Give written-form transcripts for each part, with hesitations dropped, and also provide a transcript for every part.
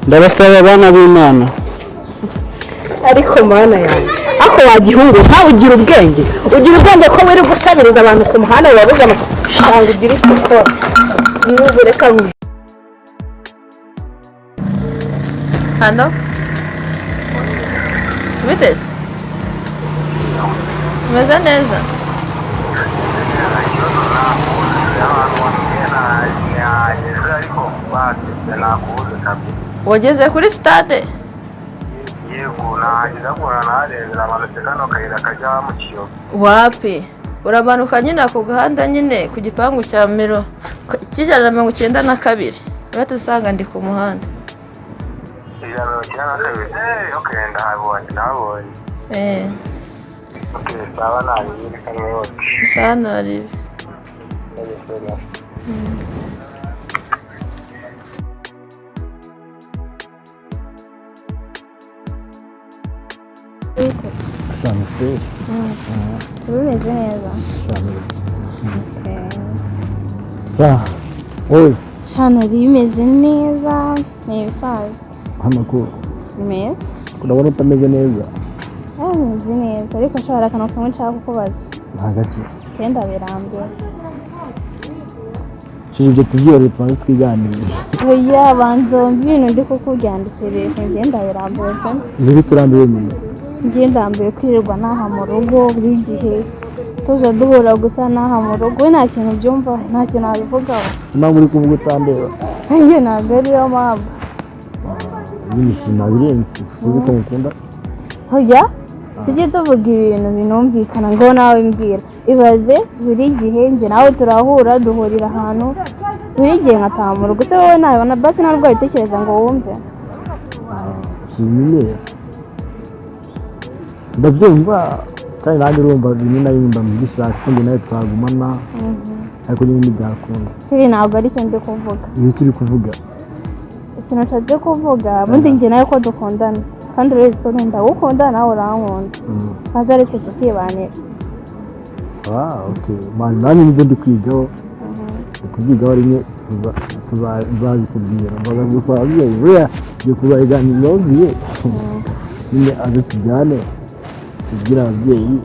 ndabasaba abana b'Imana ariko mana yanjye ako wagihungu ntawe ugira ubwenge ko wiri gusabiriza abantu ku muhanda wabuze amafaranga ugira icyo ukora niba reka hano biteze umeze neza wageze kuri stade wapi uramanuka nyine ku gahanda nyine ku gipangu cya miro cy'ijana na 92 urahita usanga ndi ku muhanda sanari bimeze neza shana bimeze neza ni ibisanzwe amakuru ni meza urabona utameze neza bimeze neza ariko nshobora akantu kamwe nshaka kukubaza ntagace kenda birambiwe ibyo tubyore tubanze twiganire oya banzo ibintu ndi kukubyandikira ngenda birambiwe pe niba turambiwe nyine ndambiwe kwirirwa naha mu rugo buri gihe tuje duhura gusa naha mu rugo we nta kintu byumva nta kintu nabivugaho impamvu uri kuvuga utandeba iyo ntabwo ariyo mpamvu n'imishima birenze uzi ko mukunda se oya tujye tuvuga ibintu binumvikana ngo nawe mbwira ibaze buri gihe njye nawe turahura duhurira ahantu buri gihe nkataha mu rugo se wowe nabona basi ntabwo wabitekereza ngo wumve nyine ndabyumva kandi nanjye urumva rimwe na rimwe mbishaka ko njye nawe twagumana ariko nyine ntibyakunda kiri ntabwo aricyo ndi kuvuga iyo turi kuvuga ikintu nshatse kuvuga ubundi njye nawe ko dukundana kandi uretse ko ndagukunda nawe urankunda maze aretse tukibanira nanjye nibyo ndi kwigaho kubyigaho rimwe tuzabikubwira mbaga gusa ababyeyi buriya ngiye kuzayiganira nababwiye nyine aze tujyane tubwire ababyeyi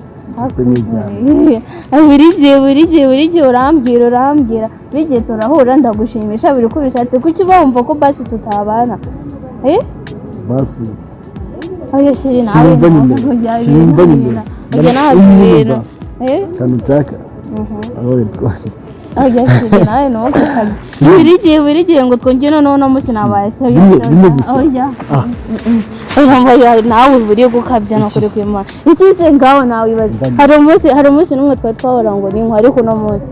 buri gihe urambwira buri gihe turahura ndagushimisha buri uko bishatse kuki uba wumva ko basi tutabana basi oya shiri nawe simba nyine ibintu kandi nshaka aho twari oya shiri nawe nuko kabisa buri gihe ngo twongere noneho no munsi nabaye se oya nawe buri gukabya no kuri kwimana ikize ngaho nawe ibaze hari umunsi n'umwe twari twahora ngo ni nko ariko no munsi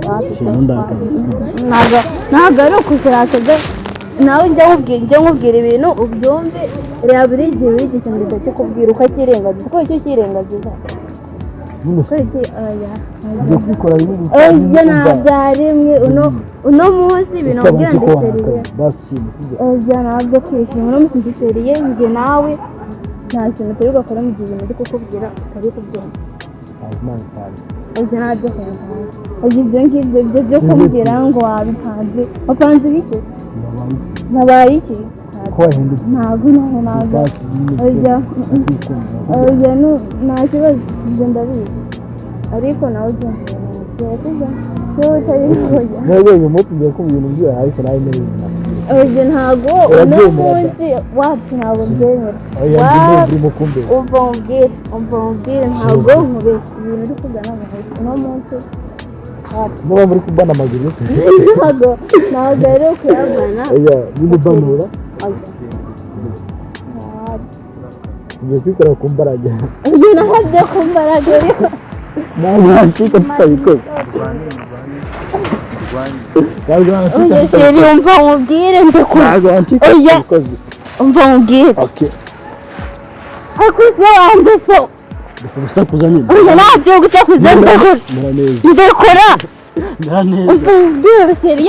ntabwo ari ukushaka nawe njya nkubwira ibintu ubyumve reba buri gihe ikintu cyo kubwira uko akirengagiza ko icyo kirengagiza oya ntabyarimwe uno munsi ibintu wabwira ndiseriye oya ntabyo kwishima uno munsi ndiseriye njye nawe nta kintu turi gukora mu gihe ibintu uri kukubwira utari kubyumva oya ntabyo kumva oya ibyo ngibyo byo kumbwira ngo wabipanze wapanze ibiki nabaye iki ntabwo oya nta kibazo ibyo ndabizi ariko nawe ubyumva wowe utari oya ntabwo uyu munsi ngiye kumva ibintu byose ariko nawe neza oya ntabwo uno munsi wacu ntabwo mbyemera umva mubwire ntabwo nkubeshya ibintu uri kugana uno munsi muba muri kubana amaguru yose ntabwo ari ukuyagana nyine ubanura ngiye kwikora ku mbaraga uyu ntabyo ku mbaraga ariko ntabwo wacika tutabikoze oya sheri umva nkubwire ndekura oya umva nkubwire ariko se wanjye so gusakuza nyine oya ntabyo gusakuza ndekura mera neza umva nkubwire sheri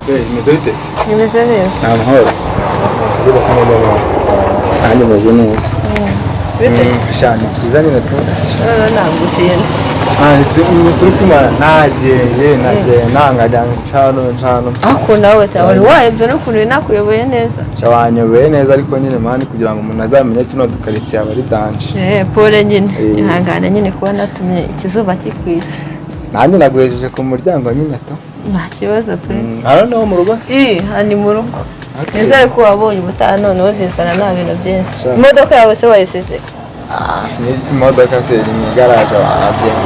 Imeze bite se? Nimeze neza. Ni amahoro. Nanjye meze neza. Bite? Shani byiza nyine tu. Ntabwo utinze. Ni kuri kumara nagiye nangajya ncano. Ako nawe wari wahebye n'ukuntu nakuyoboye neza. Wanyoboye neza ariko nyine mani kugira ngo umuntu azamenye tuno dukaritsiye aba ari danje. Pole nyine. Ihangane nyine kuba natumye ikizuba kikwise. Nanjye naguhejeje ku muryango nyine to. Nta kibazo pe. Hano niho mu rugo? Hani mu rugo. Nizere ko wabonye ubutaha none uzisana nta bintu byinshi. Imodoka yawe se wayisize? Imodoka se iri mu igaraje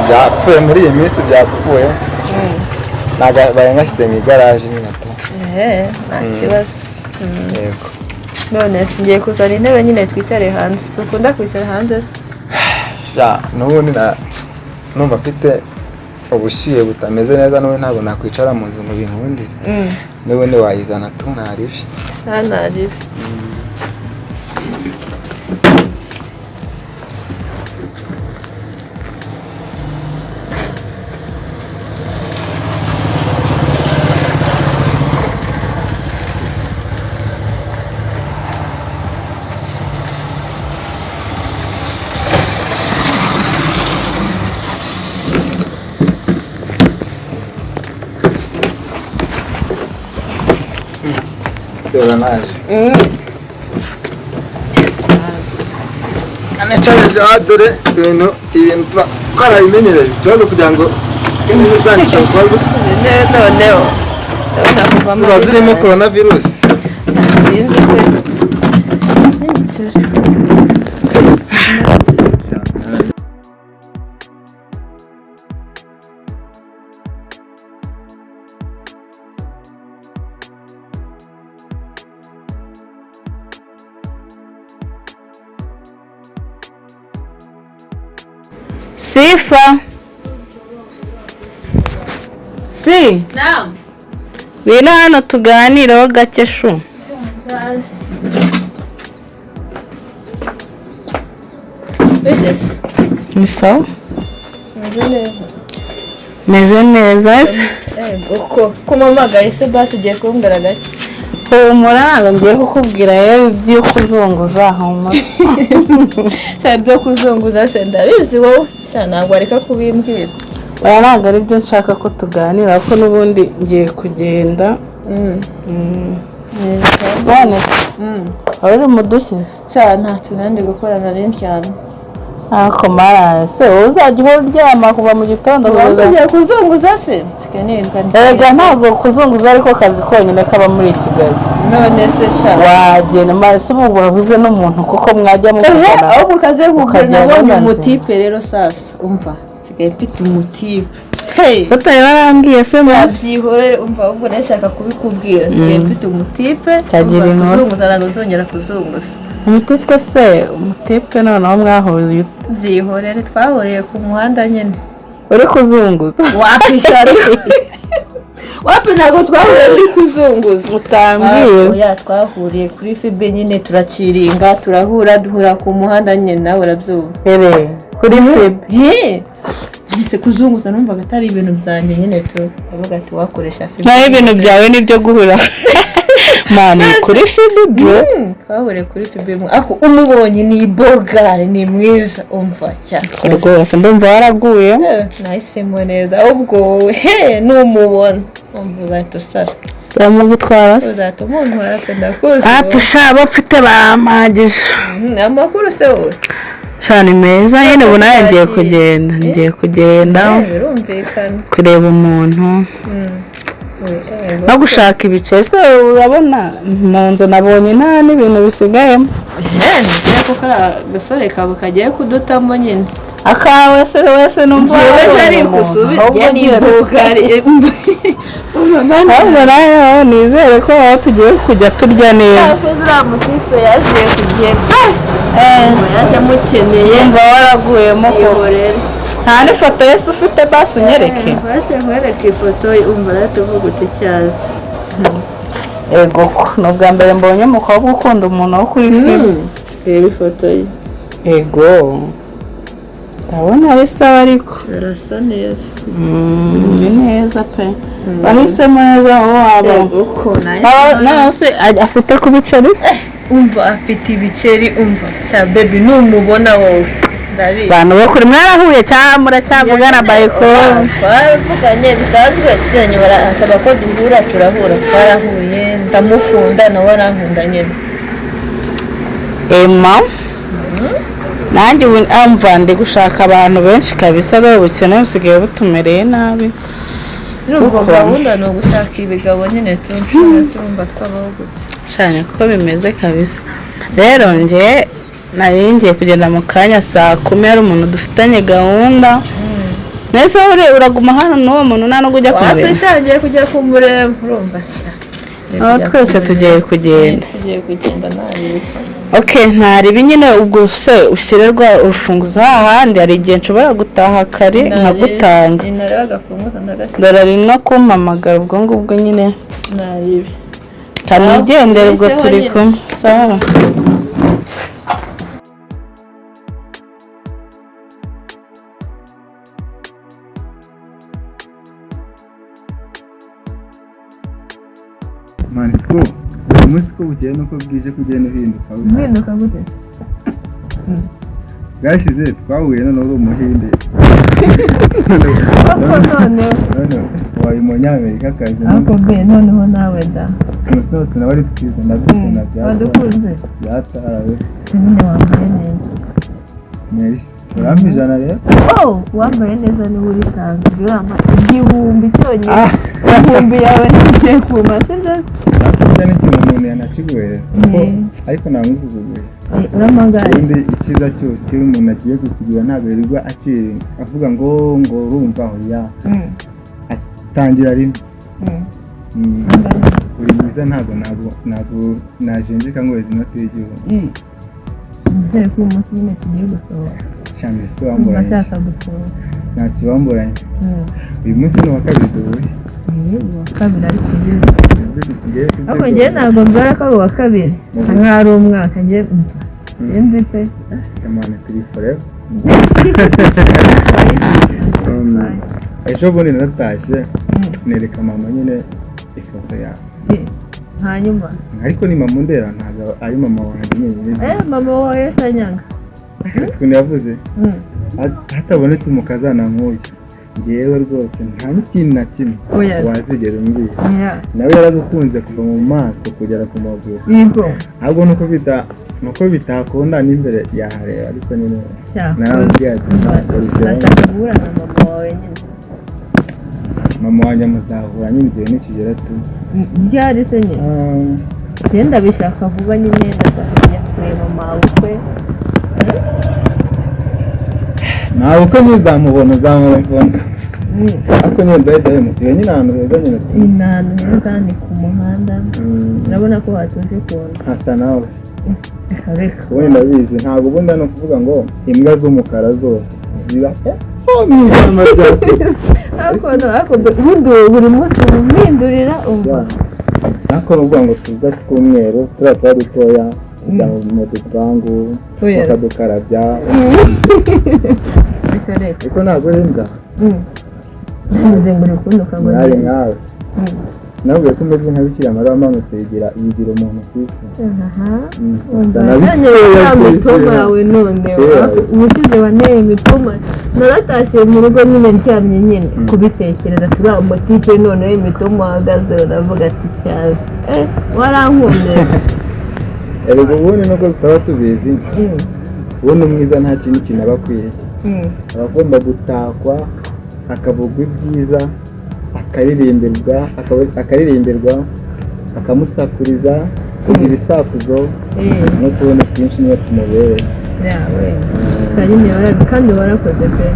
byapfuye muri iyi minsi byapfuye. Baye ngashyize mu igaraje nyine to. Nta kibazo. Yego. None singiye kuzana intebe nyine twicare hanze. Ukunda kwicara hanze se? N'ubundi numva mfite ubushyuhe butameze neza n'ubu ntabwo nakwicara mu nzu ngo binkundire. N'ubundi wayizana tu ntaribi. Ntaribi. Anacaje dore ibintu twarabimenyereye ikibazo kugira ngo imwe zandika bikorwe noneho ziba zirimo coronavirus. sinzi pe. Sifa. Si. Naam. Wino hano tuganireho gake shu. Biteze. Ni sawa? Meze neza. Meze neza se? Uko kumamagaye se basi ugiye kumbwira gake. Humura ntabwo ngiye kukubwira rero ibyo kuzunguza humura. Cyane byo kuzunguza se ndabizi wowe. Ntabwo areka kubimbwira. Oya ntabwo ari byo nshaka ko tuganira kuko n'ubundi ngiye kugenda. Bane. Uri mu dushyize. Cyane nta kintu gukorana n'indyama. Ako mara se uzajya uhora uryama kuva mu gitondo kugeza kuzunguza se erega ntabwo kuzunguza ariko kazi konyine kaba muri Kigali. None se sha wagenda maso ubu urabuze n'umuntu kuko mwajya mukugana aho mukaze kugana nabonye umutipe rero sasa umva sigaye mfite umutipe. Batari barambwiye se mwabyihorere umva ubwo nashaka kubikubwira sigaye mfite umutipe kuzunguza ntabwo nzongera kuzunguza. Umutipe se umutipe noneho mwahuriye byihorere twahuriye ku muhanda nyine uri kuzunguza wapishara wapi ntabwo twahuriye uri kuzunguza utambwiye. Oya twahuriye kuri fibe nyine turaciringa duhura ku muhanda nyine nawe urabyumva. Kuri fibe ese kuzunguza numvaga atari ibintu byanjye nyine avuga ati wakoresha fibe naho ibintu byawe nibyo guhura mani kuri fibe bro. twahuriye kuri fibe ako umubonye ni bogare ni mwiza umva cyane rwose ndumva waraguye. nahisemo neza ubwo numubona umva uzahita usara yamugutwara se uzahita umuntu warapenda kuzi apusha bafite bampagije. amakuru se wowe Shani meza nyine ubu nawe ngiye kugenda birumvikana kureba umuntu no gushaka ibice se urabona mu nzu nabonye nta n'ibintu bisigayemo. Ngiye ko agasore kawe kagiye kudutamo nyine akawe se wese numva ari kusubiza ni bugari ahubwo nawe nizere ko aho tugiye kujya turya neza. uriya mutipe yagiye kugenda yaje amukeneye ngo waraguyemo ko nta n'ifoto yose ufite basi unyereke. basi nkwereke ifoto umva ratuvuga uticyaza. Ego ni ubwa mbere mbonye umukobwa ukunda umuntu wo kuri filime. reba ifoto ye. Ego ndabona ari sawa ariko birasa neza. ni neza pe bahisemo neza aho waba Uko nawe se afite ku biceri se umva afite ibiceri umva cya baby numubona wowe ndabizi abantu bo kuri mwarahuye cyangwa muracyavugana bayiko twaravuganye bisanzwe tuzanye barasaba ko duhura turahura twarahuye ndamukunda nawe arankunda nyine Emma nanjye amva ndi gushaka abantu benshi kabisa rero ubukene busigaye butumereye nabi nubwo gahunda ni ugushaka ibigabo nyine turumva twabaho gute cyane ko bimeze kabisa rero njye nari ngiye kugenda mu kanya saa 10 hari umuntu dufitanye gahunda nese uraguma hano n'uwo muntu nta no kujya kumureba wapishangiye kujya kumureba urumva twese tugiye kugenda nabi okay ntari nyine ubwo se ushyirerwa urufunguzo hahandi hari igihe nshobora gutaha kare nkagutanga ndarari no kumpamagara ubwo ngubwo nyine naribi tanigendera ubwo turi kumwe sawa Maniko umunsi ko bukeye nuko bwije kugenda uhinduka gute bwashize twahuye none uri umuhinde none wabaye umunyamerika kazi ariko be noneho nawe da tunabari twiza ndagukunda wadukunze byatarawe nyine wambaye neza merci urampa ijana rero wambaye neza niba uri tanze urama igihumbi cyonyine igihumbi yawe ntigiye kuma sibyo nakujya n'ikintu umuntu yanakiguhereza ariko ntamuzuzuguye uramagaye ubundi icyiza cyose iyo umuntu agiye kukigura ntabwo yirirwa avuga ngo urumva aho ya atangira rimwe uri mwiza ntabwo najenjeka ngo weze inoti y'igihugu nizere ko uyu munsi nyine tugiye gusohora cyane se wamburanye ndashaka gusohora nta kibamburanye uyu munsi ni uwa kabiri duhuye uwa kabiri ariko ariko njyewe ntabwo mbara ko ari uwa kabiri nkaho ari umwaka njye nzi pe kamane turi forever ejo bundi naratashye nereka mama nyine ifoto yawe hanyuma ariko ni mama undera ntabwo ari mama wanjye nyine mama wawe sanyanga ukuntu yavuze hatabonetse umukazana nk'uyu ngewe rwose nta n'ikintu na kimwe wazigera umbwira nawe yaragukunze kuva mu maso kugera ku maguru ahubwo nuko bitakunda n'imbere yahareba ariko nyine narababwiye ati ndashaka guhura na mama wawe nyine mama wanjye muzahura nyine igihe nikigera tu ryari se nyine genda bishaka vuba nyine ndashaka kujya kureba mama ukwe nawe uko uzamubona ariko nyine ndahita mutiwe nyine ahantu heza nyine ni ahantu heza ni ku muhanda urabona ko hatuje kubona hasa nawe reka wenda bizi ntabwo ubundi no kuvuga ngo imbwa z'umukara zose ziba ariko buri munsi umuhindurira umva ariko ni ukuvuga ngo tuza tw'umweru turiya tuba dutoya tujya mu dupangu tukadukarabya ariko ntabwo ari imbwa mwari nkawe nabwiye ko umeze nka bikira mariya wamanutse yigira umuntu ku isi imitoma yawe none ubushize waneye imitoma naratashye mu rugo nyine ndyamye nyine kubitekereza turiya umutipe noneho imitoma uhagaze uravuga ati cyane warankunde erega ubundi nubwo tutaba tubizi ubundi umwiza nta kintu kinaba akwiye aba agomba gutakwa akavugwa ibyiza akaririmbirwa akamusakuriza kugira ibisakuzo no kubona twinshi niyo tumubereye kandi warakoze pe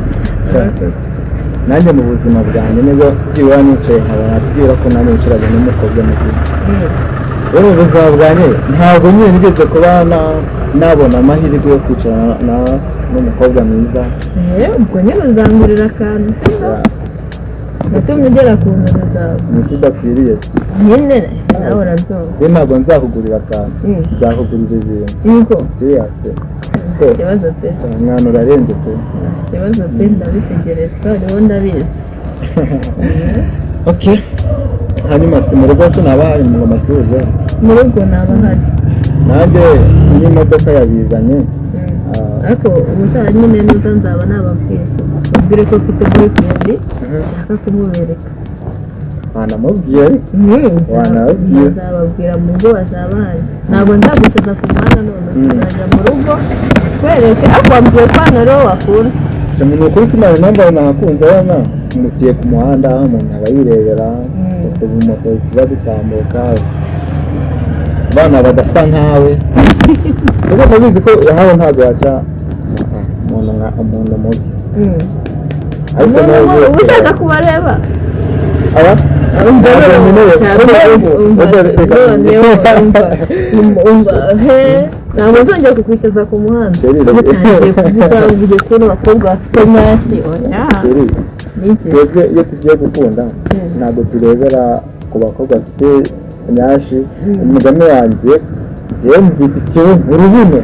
nanjye mu buzima bwanjye nibwo byibura nicaye nkabona byibura ko nanjye nciraga n'umukobwa muzima rero mu buzima bwanjye ntabwo nyine nigeze kuba nabona amahirwe yo kwicarana n'umukobwa mwiza ubwo nyine uzangurira akantu natumye ugera ku nzozi zawe ni iki udakwiriye se nyine nawe urabyumva we ntabwo nzakugurira akantu nzakugurira ibintu yuko siriyase ikibazo pe umwana urarenze pe ikibazo pe ndabitegereza rero ndabizi okay hanyuma si mu rugo tunabahari mu masubizo mu rugo nabahari nanjye n'imodoka yabizanye ariko ubutaha nyine nuza nzaba nababwiye ubwire ko mfite boyfriend nshaka kumubereka wanamubwiye wanababwiye nzababwira mu rugo bazaba hari ntabwo nzaguteza ku muhanda none tuzajya mu rugo twereke ariko wambwiye ko hano rero wakunda umuntu ukuri kumara namba nahakunze abana mutiye ku muhanda umuntu aba yirebera utubu moto tuba dutambuka abana badasa nkawe kuko mubizi ko hano ntabwo yaca umuntu mubi ariko uba ushaka kubareba ntabwo nzongera kukwicaza ku muhanda utangiye kuvuga ugiye kubona abakobwa bafite menshi twebwe iyo tugiye gukunda ntabwo turebera ku bakobwa bafite nyashi umugani wanjye yewe mbyita ikibumburu bino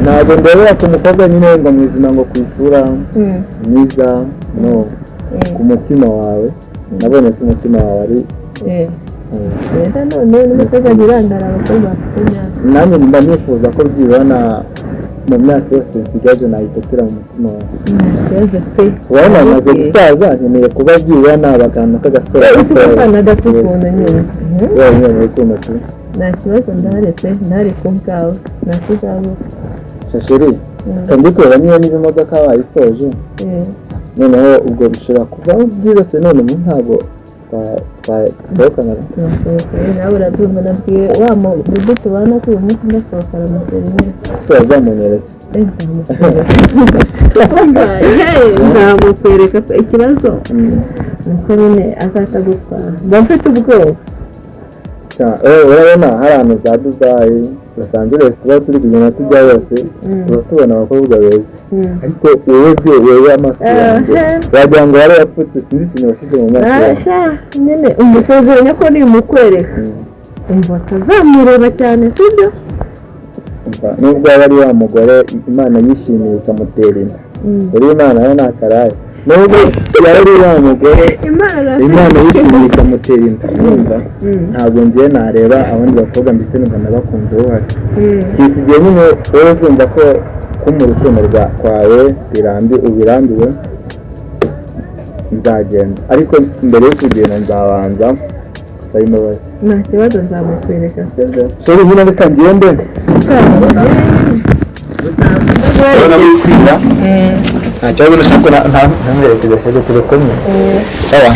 ntabwo ndebera ku mukobwa nyine ngo mu izina ngo ku isura mwiza no ku mutima wawe nabonye ko umutima wawe ari none n'umukobwa ntirangara abakobwa bafite imyaka nanjye mba nifuza ko byibona mu myaka yose nsigaje nayitotera mu mutima wawe ikibazo pe ubona amaze gusaza nkeneye kuba byibona abagantu k'agasore ukana gato ukuntu nyine wenyine muri kumva tu nta kibazo ndaretse ntari ku bwawe nta kizabuka shashiri kandi kureba niba n'imodoka wayisoje noneho ubwo bishobora kuba byiza se none mu ntabwo twasohokana nawe urabyumva nabwiye wa mudugudu tubana ko uyu munsi ndasohokana amaserineri turazamunyereza nzamukwereka ikibazo nuko nyine azahita agutwara mba mfite ubwoba urabona hari ahantu za Dubai Los Angeles tuba turi kugenda tujya yose tuba tubona abakobwa beza ariko wowe amaso yanjye wagira ngo wari yapfutse sinzi ikintu washyize mu maso yawe nyine umusezeranya ko nimukwereka umva atazamureba cyane sibyo nubwo yaba ari wa mugore Imana yishimiye ikamutera inda uri Imana yo ntakaraye nubwo yaba ari wa mugore Imana yishimiye ikamutera inda numva ntabwo ngiye nareba abandi bakobwa mbese numva nabakunze uhari kigiye nyine wowe uzumva ko mu rukundo kwawe ubirambiwe nzagenda ariko mbere yo kugenda nzabanza gusaba imbabazi nta kibazo nzamukwereka sibyo sori nyine reka ngende nta kibazo nashaka ntamwerekeza sibyo turi kumwe sawa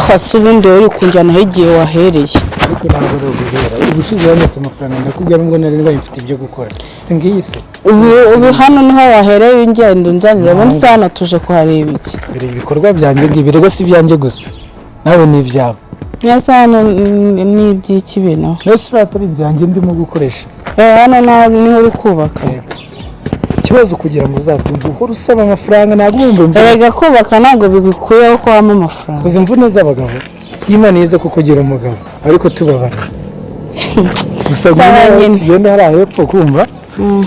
hasi ubundi rero ukunjyanaho igihe wahereye ariko ntabwo ari uguhera ubushize wabonetse amafaranga ndakubwira ngo nari mfite ibyo gukora si ngiyi se ubu hano niho wahereye ingendo nzanira ubundi se hano tuje kuhareba iki ibikorwa byanjye ngibi rero si ibyanjye gusa nawe ni ibyawe neza hano ni iby'iki bintu rero si atari ibyanjye ndimo gukoresha hano niho uri kubaka ikibazo kugira ngo uzatumve uhora usaba amafaranga ntabwo wumva erega kubaka ntabwo bigukuyeho ko waba amafaranga uzi imvune z'abagabo Imana yize kukugira umugabo ariko tubabara gusa tugenda hariya hepfo kumva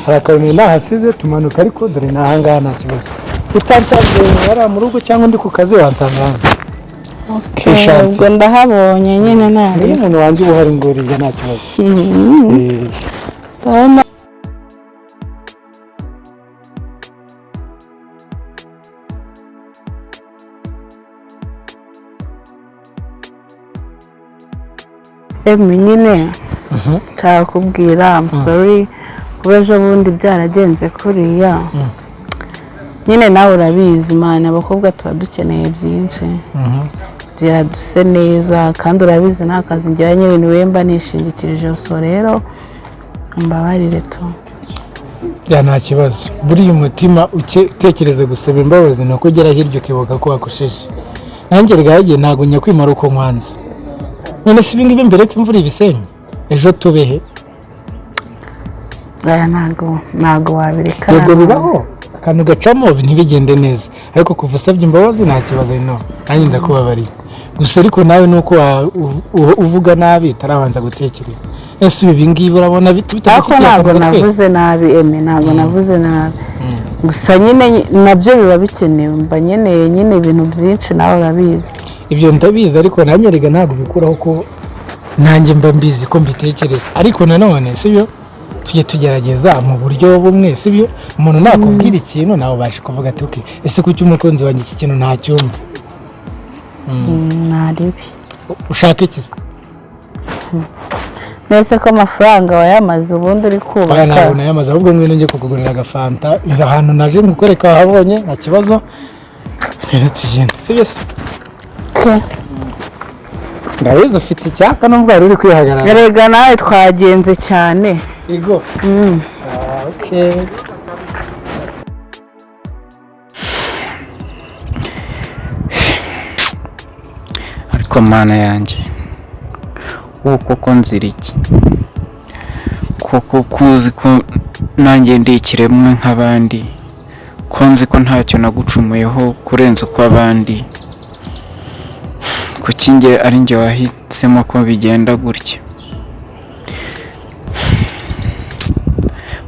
hari akantu nahasize tumanuka ariko dore ni ahangaha nta kibazo utantavuye hariya mu rugo cyangwa ndi ku kazi wansanga hano ubwo ndahabonye nyine nabi iyo umuntu wanjye uba uhari ngoriya nta kibazo nyine kakubwira amusori kuba ejo bundi byaragenze kuriya nyine nawe urabizi imana abakobwa tuba dukeneye byinshi kugira duse neza kandi urabizi nta kazi njyanye ibintu wemba nishingikirije so rero mbabarire tu ya nta kibazo buriya umutima utekereza gusaba imbabazi ni uko ugera hirya ukibuka ko wakosheje nanjye rwagiye ntabwo nyakwimara uko nkwanze none si ibingibi mbere ko imvura ibisenyi ejo tubehe aya ntago wabireka yego bibaho akantu gacamo ntibigende neza ariko kuva usabye imbabazi nta kibazo no nanjye ndakubabariye gusa ariko nawe nuko uvuga nabi utarabanza gutekereza ese ibi ngibi urabona bitagufitiye ntabwo navuze nabi ntabwo navuze nabi gusa nyine nabyo biba bikenewe mba nkeneye nyine ibintu byinshi nawe urabizi ibyo ndabizi ariko nanjye rega ntabwo bikuraho ko nanjye mba mbizi ko mbitekereza ariko nanone sibyo tujye tugerageza mu buryo bumwe sibyo umuntu nakubwira ikintu nawe ubashe kuvuga ati okay ese kuki umukunzi wanjye iki kintu ntacyumva naribi ushaka iki nese ko amafaranga wayamaze ubundi uri kubaka ntabwo nayamaze ahubwo ngwino njye kukugurira agafanta ahantu naje ngukwereka wahabonye nta kibazo tugenda sibyo se ndabizi ufite icyaka nubwo wari uri kwihagarara erega nawe twagenze cyane Ego. Okay. Ariko mana yanjye ubu koko nzira iki koko kuzi ko nanjye ndi ikiremwa nk'abandi ko nzi ko ntacyo nagucumuyeho kurenza uko abandi kuki njye ari njye wahisemo ko bigenda gutya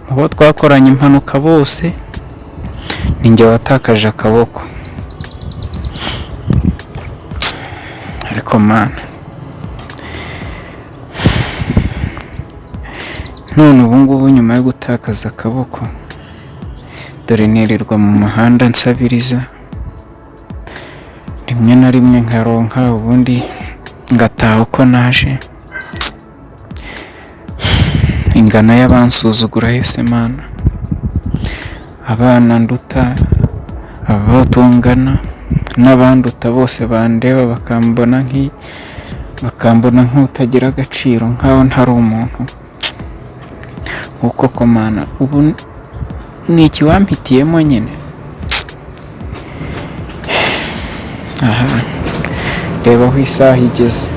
mu bo twakoranye impanuka bose ni njye watakaje akaboko ariko mana none ubu ngubu nyuma yo gutakaza akaboko dore nirirwa mu muhanda nsabiriza rimwe na rimwe nkaronka ubundi ngataha uko naje ingano y'abansuzugura yose mana abana nduta abo tungana n'abanduta bose bandeba bakambona nk'utagira agaciro nk'aho ntari umuntu uko mana ubu ni iki wampitiyemo nyine aha reba aho isaha igeze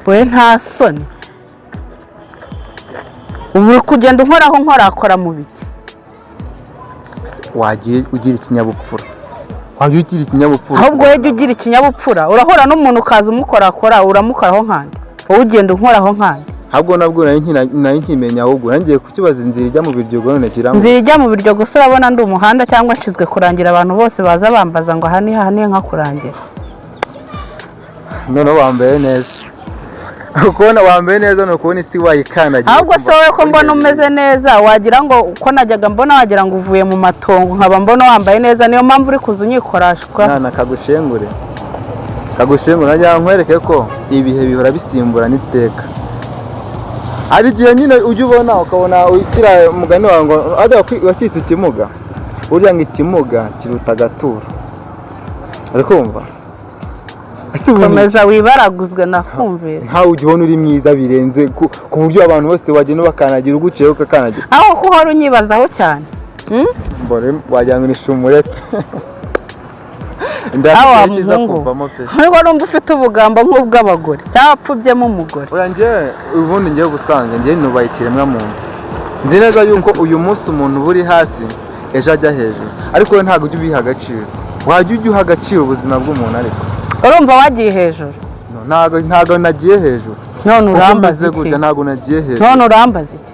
we nta soni ubu uri kugenda unkorakora mu biki wagiye ugira ikinyabupfura ahubwo wejya ugira ikinyabupfura urahura n'umuntu ukaza umukorakora uramukoraho nkandi wowe ugenda unkoraho nkandi ahubwo nabwo nari nkimenya ahubwo nangiye kukibaza inzira ijya mu biryogo none kiramo inzira ijya mu biryogo gusa urabona ndi umuhanda cyangwa nshinzwe kurangira abantu bose baza bambaza ngo aha ni nkakurangira none wambaye neza ukubona wambaye neza ni ukubona isi wayikandagiye ahubwo se wowe ko mbona umeze neza wagira ngo uko najyaga mbona wagira ngo uvuye mu matongo nkaba mbona wambaye neza niyo mpamvu uri kuza unyikorashwa nana kagushengure najya nkwereke ko ibihe bihora bisimbura n'iteka hari igihe nyine ujya ubona ukabona ukira umugani wawe ngo ajya wakise ikimuga burya ngo ikimuga kiruta agaturo ariko wumva komeza wibaraguzwe nakumvise ntawe ujya ubona uri mwiza birenze ku buryo abantu bose wagenda bakanagira uguciyeho ukakanagira aho ko uhora unyibazaho cyane mbone wagira ngo ni shumurete awa muhungu ntabwo numva ufite ubugambo nk'ubw'abagore cyangwa wapfubyemo umugore oya njye ubundi ngiye gusanga njye nubaye ikiremwa muntu nzi neza yuko uyu munsi umuntu uba uri hasi ejo ajya hejuru ariko we ntabwo ujya ubiha agaciro wajya ujya uha agaciro ubuzima bw'umuntu ariko urumva wagiye hejuru ntabwo nagiye hejuru none urambaza iki ntabwo nagiye hejuru none urambaza iki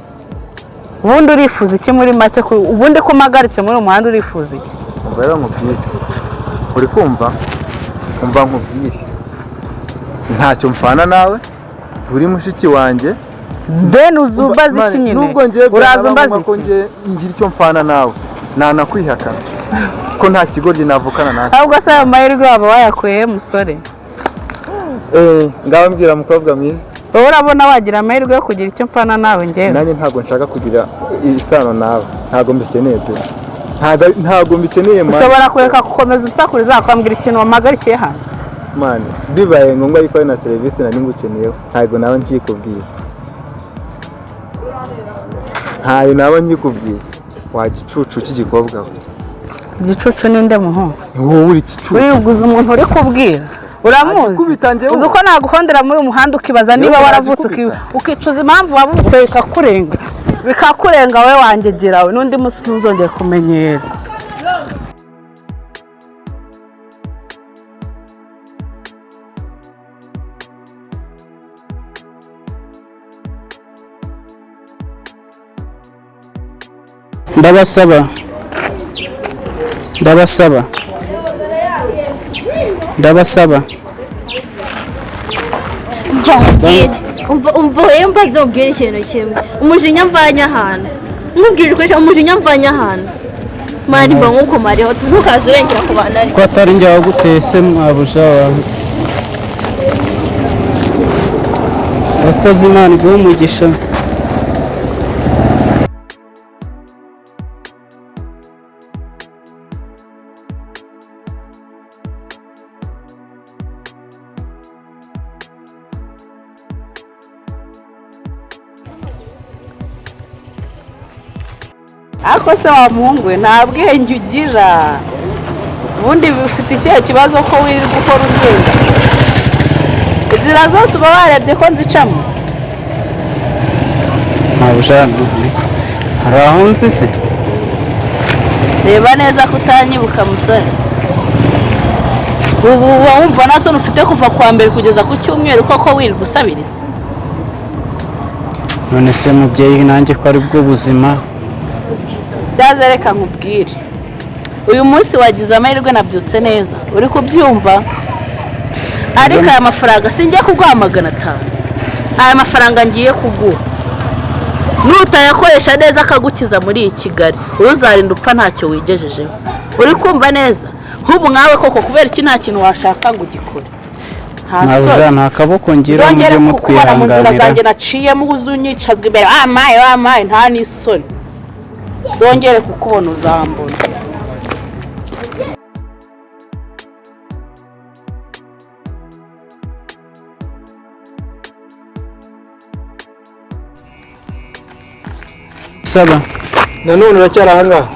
ubundi urifuza iki muri make ubundi ko umagaritse muri uyu muhanda urifuza iki umva rero nkubwire uri kumva umva nkubwire ntacyo mpfana nawe uri mushiki wanjye ben uzumbaza iki nyine nubwo ngiye urazumbaza iki ngira icyo mpfana nawe nanakwihakana ko nta kigoryi navukana nawe ahubwo se ayo mahirwe waba wayakuye musore ngaho mbwira mukobwa mwiza wowe urabona wagira amahirwe yo kugira icyo mpfana nawe njyewe nanjye ntabwo nshaka kugira isano nawe ntabwo mbikeneye pe ntabwo mbikeneye mani ushobora kureka gukomeza unsakuriza wakambwira ikintu wamagarikiye hano mani bibaye ngombwa yuko ari na serivisi nari ngukeneyeho ntabwo nawe nkikubwira ntayo nawe nkikubwira wa gicucu cy'igikobwa we igicucu ninde muhungu wowe uri igicucu uriguza umuntu uri kubwira uramuzi uzi uko naguhondera muri uyu muhanda ukibaza niba waravutse ukicuza impamvu wavutse bikakurenga we wangegera we n'undi munsi ntuzongere kumenyera ndabasaba umva mbaze ubwire ikintu kimwe umujinya mvanye ahantu nkubwije ukoresha umujinya mvanye ahantu mani mba nkukomareho ntukaze urengera ku bantu ariko ko atari njye waguteye se mwabuja wawe wakoze imana iguhe umugisha ariko se wa muhungu we nta bwenge ugira ubundi bifite ikihe kibazo ko wirirwa ukora ubwenge inzira zose uba warebye ko nzicamo mwabuja hari aho nzi se reba neza ko utanyibuka musore ubu wumva nta soni ufite kuva kuwa mbere kugeza ku cyumweru koko wirirwa usabiriza none se mubyeyi nanjye ko ari bwo buzima byaze reka nkubwire uyu munsi wagize amahirwe nabyutse neza uri kubyumva ariko aya mafaranga singiye kuguha 500 aya mafaranga ngiye kuguha nutayakoresha neza akagukiza muri iyi Kigali uzarinda upfa ntacyo wigejejeho uri kumva neza nk'ubu nkawe koko kubera iki nta kintu washaka ngo ugikore nta kaboko ngira mujye mutwihanganira mu nzira zanjye naciyemo uzunyicazwa imbere amaye nta n'isoni zongere kukubona uzambona saba nanone uracyari aha ngaha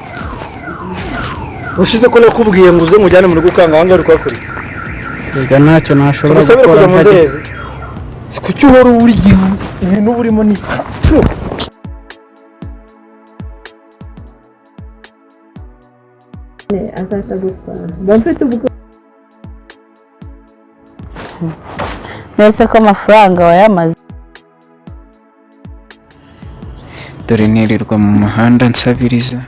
ushize ko nakubwiye ngo uze mujyane mu rugo ukanga aha ngaha uri kuhakora reka ntacyo nashobora tugusabire kujya mu nzerezi si kuki uhora uri igihe ibintu burimo ni azaza gutwara bamfite ubwo nese ko amafaranga wayamaze dore nirirwa mu muhanda nsabiriza